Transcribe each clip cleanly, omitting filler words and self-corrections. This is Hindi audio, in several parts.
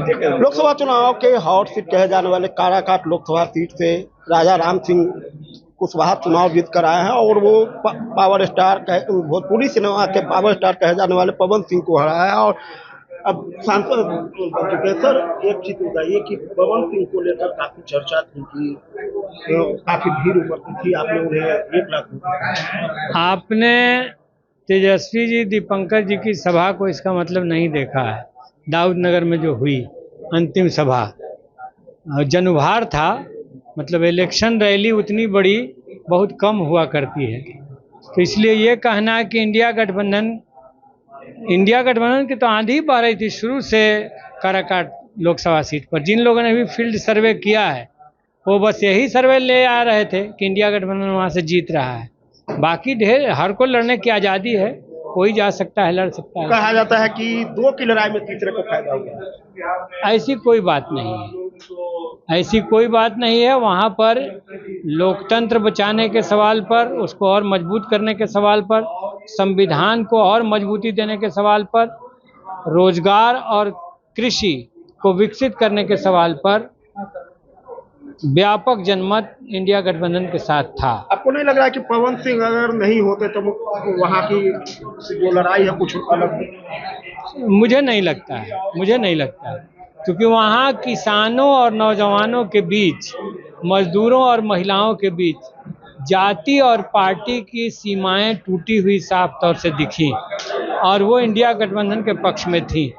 लोकसभा चुनाव के हॉट सीट कहे जाने वाले काराकाट लोकसभा सीट से राजा राम सिंह कुशवाहा चुनाव जीत कर आए हैं और वो पावर स्टार भोजपुरी सिनेमा के पावर स्टार कहे जाने वाले पवन सिंह को हराया है। और अब सांसद प्रोफेसर एक चीज बताइए कि पवन सिंह को लेकर काफी चर्चा थी कि काफी भीड़ उपस्थित थी, आपने उन्हें 1 लाख आपने तेजस्वी जी दीपंकर जी की सभा को इसका मतलब नहीं देखा है। दाऊद नगर में जो हुई अंतिम सभा जनुभार था, मतलब इलेक्शन रैली उतनी बड़ी बहुत कम हुआ करती है। तो इसलिए ये कहना है कि इंडिया गठबंधन की तो आंधी बह रही थी शुरू से काराकाट लोकसभा सीट पर। जिन लोगों ने भी फील्ड सर्वे किया है वो बस यही सर्वे ले आ रहे थे कि इंडिया गठबंधन वहाँ से जीत रहा है। बाकी ढेर हर को लड़ने की आज़ादी है, कोई जा सकता है, लड़ सकता है। कहा जाता है कि 2 की लड़ाई में तीसरे को फायदा होगा। ऐसी कोई बात नहीं है, ऐसी कोई बात नहीं है। वहाँ पर लोकतंत्र बचाने के सवाल पर, उसको और मजबूत करने के सवाल पर, संविधान को और मजबूती देने के सवाल पर, रोजगार और कृषि को विकसित करने के सवाल पर व्यापक जनमत इंडिया गठबंधन के साथ था। आपको नहीं लग रहा है कि पवन सिंह अगर नहीं होते तो वहाँ की जो लड़ाई है कुछ अलग? मुझे नहीं लगता है, क्योंकि वहाँ किसानों और नौजवानों के बीच, मजदूरों और महिलाओं के बीच जाति और पार्टी की सीमाएं टूटी हुई साफ तौर से दिखी और वो इंडिया गठबंधन के पक्ष में थी।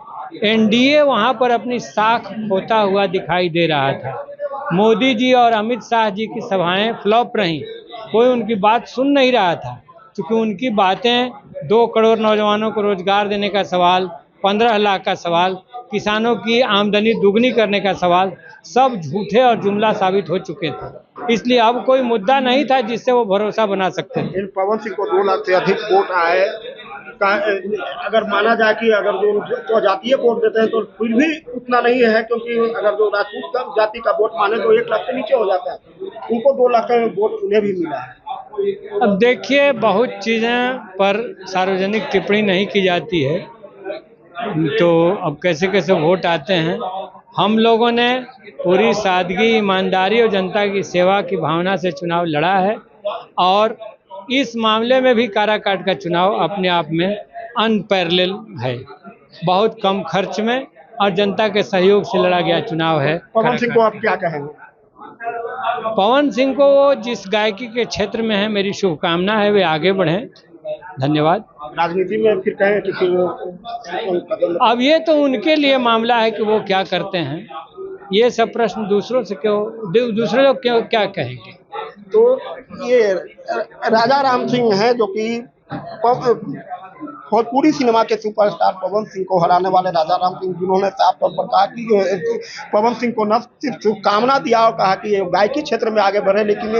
एनडीए वहाँ पर अपनी साख खोता हुआ दिखाई दे रहा था। मोदी जी और अमित शाह जी की सभाएं फ्लॉप रहीं, कोई उनकी बात सुन नहीं रहा था, क्योंकि उनकी बातें 2 करोड़ नौजवानों को रोजगार देने का सवाल, 15 लाख का सवाल, किसानों की आमदनी दुगनी करने का सवाल, सब झूठे और जुमला साबित हो चुके थे। इसलिए अब कोई मुद्दा नहीं था जिससे वो भरोसा बना सकते थे। पवन सिंह को 2 लाख से अधिक वोट आए, अगर माना जाए कि अगर जो जातीय वोट देते हैं तो फिर भी उतना नहीं है, क्योंकि अगर जो राजपूत जाति का वोट माने तो 1 लाख से नीचे हो जाता है। उनको 2 लाख का वोट उन्हें भी मिला है। अब देखिए, बहुत चीज़ें पर सार्वजनिक टिप्पणी नहीं की जाती है, तो अब कैसे कैसे वोट आते हैं। हम लोगों ने पूरी सादगी, ईमानदारी और जनता की सेवा की भावना से चुनाव लड़ा है और इस मामले में भी काराकाट का चुनाव अपने आप में अनपैरेलल है। बहुत कम खर्च में और जनता के सहयोग से लड़ा गया चुनाव है। पवन सिंह को आप क्या कहेंगे? पवन सिंह को जिस गायकी के क्षेत्र में है, मेरी शुभकामना है वे आगे बढ़ें। धन्यवाद। राजनीति में फिर कहें कि वो अब ये तो उनके लिए मामला है कि वो क्या करते हैं। ये सब प्रश्न दूसरे लोग क्यों क्या कहेंगे। तो ये राजा राम सिंह है जो कि भोजपुरी सिनेमा के सुपरस्टार पवन सिंह को हराने वाले राजा राम सिंह, जिन्होंने साफ तौर पर कहा कि पवन सिंह को न सिर्फ शुभकामना दिया और कहा कि ये गायकी क्षेत्र में आगे बढ़े, लेकिन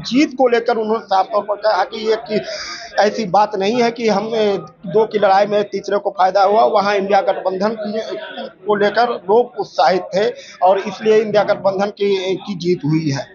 जीत को लेकर उन्होंने साफ तौर पर कहा कि ये कि ऐसी बात नहीं है कि हमें 2 की लड़ाई में तीसरे को फायदा हुआ। वहाँ इंडिया गठबंधन को लेकर लोग उत्साहित थे और इसलिए इंडिया गठबंधन की जीत हुई है।